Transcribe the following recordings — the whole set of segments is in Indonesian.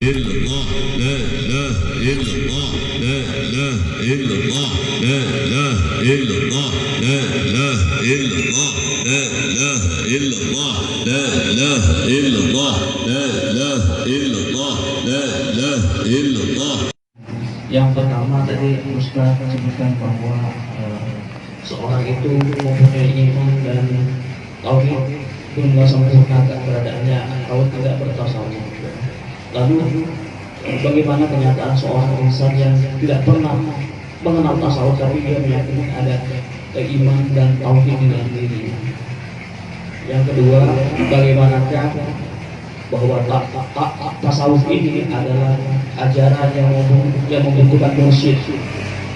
illallah, la ilaha illallah, la ilaha illallah, la ilaha illallah, la ilaha illallah, la ilaha illallah, la ilaha illallah, la ilaha illallah, la ilaha illallah. Yang pertama tadi Ustaz sebutkan bahwa seorang itu mempunyai iman dan tauhid pun sempurnakan keberadaannya kalau tidak bertasawuf. Lalu bagaimana kenyataan seorang insan yang tidak pernah mengenal tasawuf tapi dia meyakini ada iman dan tauhid di dalam dirinya? Yang kedua, bagaimanakah bahwa tasawuf ini adalah ajaran yang membutuhkan mursyid?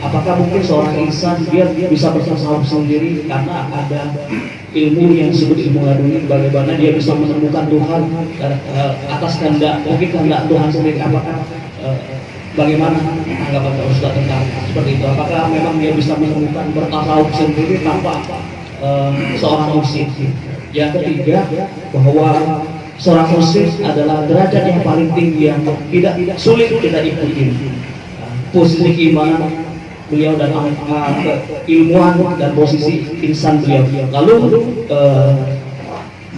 Apakah mungkin seorang insan dia bisa bertasawuf sendiri karena ada ilmu yang disebut ilmu laduni, bagaimana dia bisa menemukan Tuhan atas kehendak, mungkin kehendak Tuhan sendiri? Apakah bagaimana anggapan Ustaz tentang seperti itu? Apakah memang dia bisa menemukan bertasawuf sendiri tanpa seorang mursyid? Yang ketiga, bahwa seorang muslim adalah derajat yang paling tinggi yang tidak sulit kita ikuti. Posisi keimanan beliau dan keilmuan dan posisi insan beliau. Lalu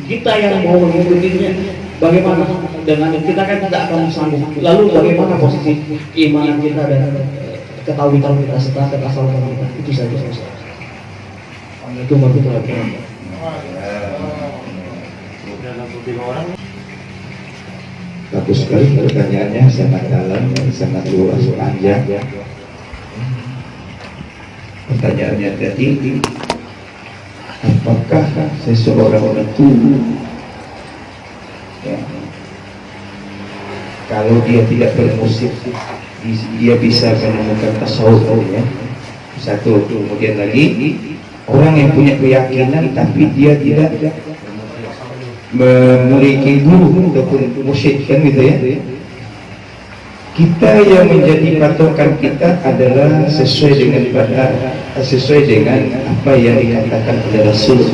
kita yang mau mengikutinya, bagaimana dengan kita kan tidak akan sanggup. Lalu bagaimana posisi keimanan kita dan ketahuan kita serta ketasawufan kita? Itu saja. Assalamualaikum warahmatullahi wabarakatuh. Bagus sekali pertanyaannya, sangat dalam, sangat luas, panjang. Pertanyaannya tadi, apakah seseorang itu ya, kalau dia tidak bermusik dia bisa menemukan tasawuf ya? Satu. Kemudian lagi, orang yang punya keyakinan tapi dia tidak memiliki guru ataupun mursyid, kan gitu ya. Kita yang menjadi patokan kita adalah sesuai dengan apa yang dikatakan oleh Rasul.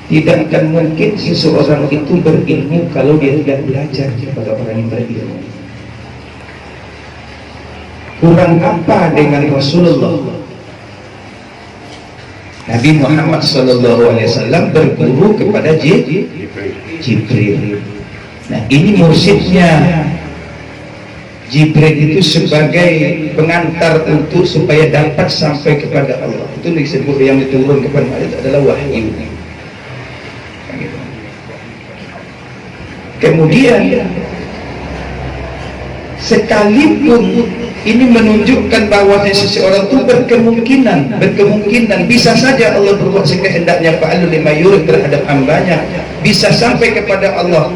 Tidak akan mungkin seseorang itu berilmu kalau dia tidak belajar kepada orang yang berilmu. Kurang apa dengan Rasulullah? Nabi Muhammad SAW berguru kepada Jibril. Nah, ini mursyidnya. Jibril itu sebagai pengantar untuk supaya dapat sampai kepada Allah. Itu disebut yang diturun kepada Allah adalah wahyu. Kemudian sekalipun ini menunjukkan bahwa seseorang itu berkemungkinan bisa saja Allah berbuat sekehendaknya, fa'alul lima yurid, terhadap hambanya, bisa sampai kepada Allah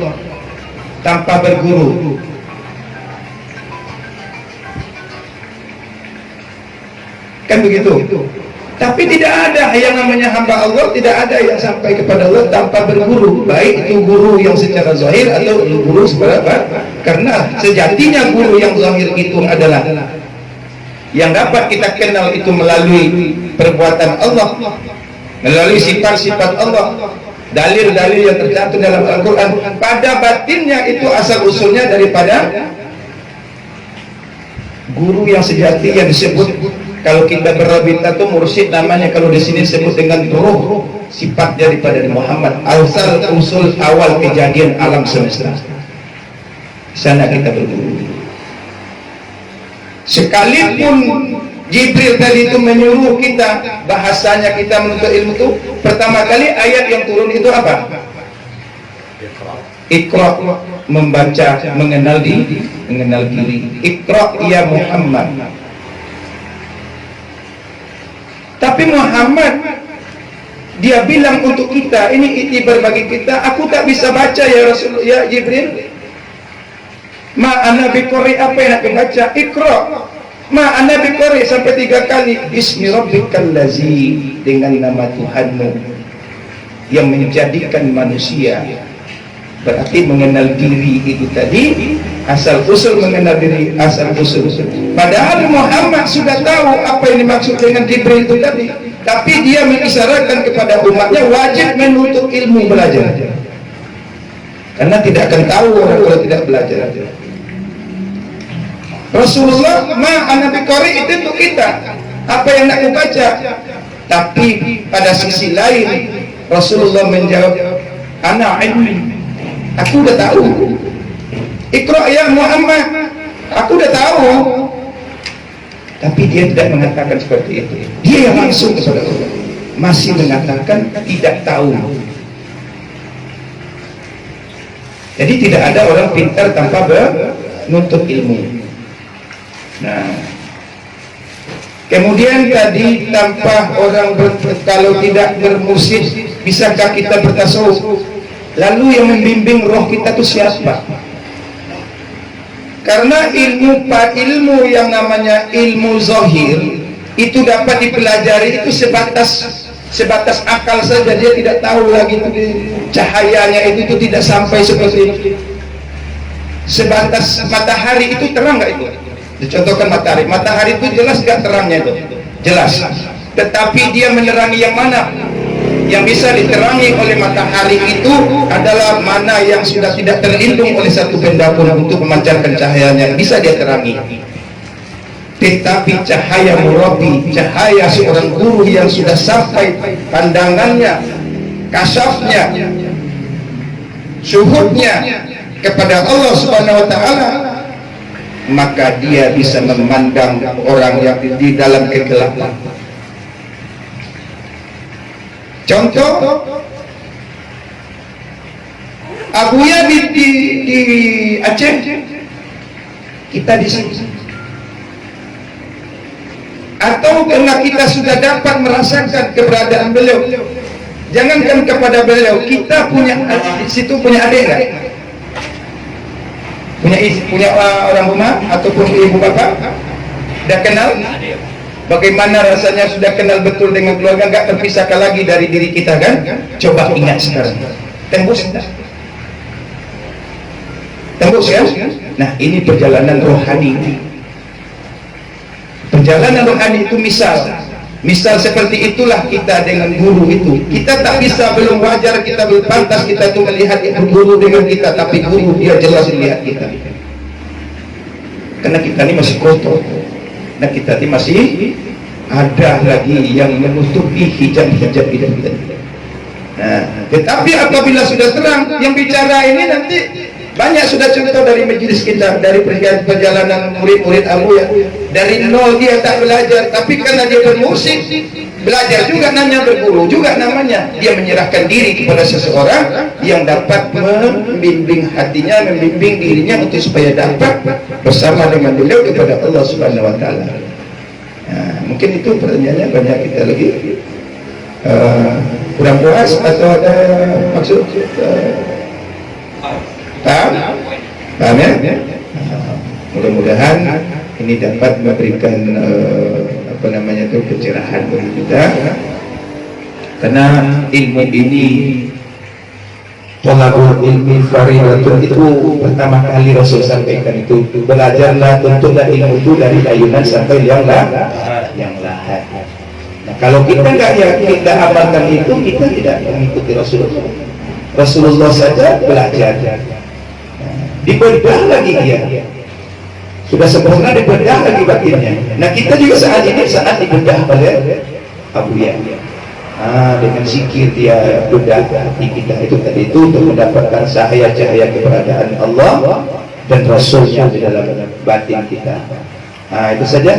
tanpa berguru. Kan begitu? Tapi tidak ada yang namanya hamba Allah, tidak ada yang sampai kepada Allah tanpa berguru, baik itu guru yang secara zahir atau guru secara batin. Karena sejatinya guru yang zahir itu adalah yang dapat kita kenal itu melalui perbuatan Allah, melalui sifat-sifat Allah, dalil-dalil yang tercantum dalam Al-Quran. Pada batinnya itu asal usulnya daripada guru yang sejati yang disebut, kalau kita berabita itu mursyid namanya, kalau di sini disebut dengan ruh, sifat daripada Muhammad, asal usul awal kejadian alam semesta. Sana kita berguru. Sekalipun Jibril tadi itu menyuruh kita, bahasanya kita menuntut ilmu itu, pertama kali ayat yang turun itu apa? Iqra, membaca, mengenal diri. Iqra ya Muhammad. Tapi Muhammad dia bilang untuk kita, ini itibar bagi kita, aku tak bisa baca ya Rasul, ya Jibril. Ma'ana biqari, apa yang nak baca? Iqra. Ma'ana biqari sampai 3 kali. Bismi rabbikal lazi, dengan nama Tuhanmu yang menjadikan manusia. Berarti mengenal diri itu tadi, asal usul mengenal diri, asal usul. Padahal Muhammad sudah tahu apa yang dimaksud dengan Jibril itu tadi, tapi dia mengisyaratkan kepada umatnya wajib menuntut ilmu, belajar. Karena tidak akan tahu orang kalau tidak belajar. Rasulullah ana biqari itu untuk kita. Apa yang nak baca. Tapi pada sisi lain Rasulullah menjawab, ana ilmi. Aku udah tahu. Iqra ya Muhammad. Aku udah tahu. Tapi dia tidak mengatakan seperti itu. Dia yang langsung kepada Allah. Masih mengatakan tidak tahu. Jadi tidak ada orang pintar tanpa menuntut ilmu. Nah, kemudian tadi tanpa orang kalau tidak bermusik, bisakah kita bertasawuf? Lalu yang membimbing roh kita itu siapa? Karena ilmu yang namanya ilmu zahir itu dapat dipelajari itu sebatas akal saja, dia tidak tahu lagi cahayanya itu tidak sampai seperti itu. Sebatas matahari itu terang nggak itu? Dicontohkan matahari itu jelas nggak terangnya itu? Jelas. Tetapi dia menerangi yang mana? Yang bisa diterangi oleh matahari itu adalah mana yang sudah tidak terlindung oleh satu benda pun untuk memancarkan cahayanya, bisa dia terangi. Tetapi cahaya murabi, cahaya seorang guru yang sudah sampai pandangannya, kasafnya, syuhudnya kepada Allah Subhanahu wa taala, maka dia bisa memandang orang yang di dalam kegelapan. Contoh, Abuya di Aceh, kita di sini. Atau karena kita sudah dapat merasakan keberadaan beliau. Jangankan kepada beliau, kita punya di situ punya adik kan? Punya orang rumah ataupun ibu bapak? Dah kenal? Bagaimana rasanya sudah kenal betul dengan keluarga, nggak terpisahkan lagi dari diri kita kan? Coba ingat sekarang. Tembus enggak? Tembus ya? Nah, ini perjalanan rohani. Perjalanan rohani itu misal seperti itulah kita dengan guru itu. Kita tak bisa, belum wajar, kita belum pantas kita itu melihat itu guru dengan kita, tapi guru dia jelas melihat kita. Karena kita ini masih kotor. Nah, kita ini masih ada lagi yang menutupi hijab-hijab hidup kita. Nah, tetapi apabila sudah terang, yang bicara ini nanti banyak sudah contoh dari majelis kita, dari perjalanan murid-murid Abu ya. Dari nol dia tak belajar, tapi karena dia bermusik, belajar juga namanya, berguru juga namanya. Dia menyerahkan diri kepada seseorang yang dapat membimbing hatinya, membimbing dirinya untuk supaya dapat bersama dengan beliau kepada Allah Subhanahu wa taala. Nah, mungkin itu pertanyaannya banyak, kita lagi kurang puas atau ada maksud paham ya? Mudah-mudahan ini dapat memberikan pencerahan bagi kita, karena ilmu ini talabul ilmi faridatun, itu pertama kali Rasul sampaikan itu, belajarlah, tuntutlah ilmu itu dari ayunan sampai yang lahat. Nah, kalau kita tidak amalkan itu, kita tidak mengikuti Rasulullah. Rasulullah saja belajar, dibedah lagi dia, sudah sempurna dibedah lagi batinnya. Nah, kita juga saat ini dibedah oleh Abuya. Dengan zikir dia bedah hati kita itu tadi itu untuk mendapatkan cahaya-cahaya keberadaan Allah dan Rasulnya di dalam batin kita. Itu saja.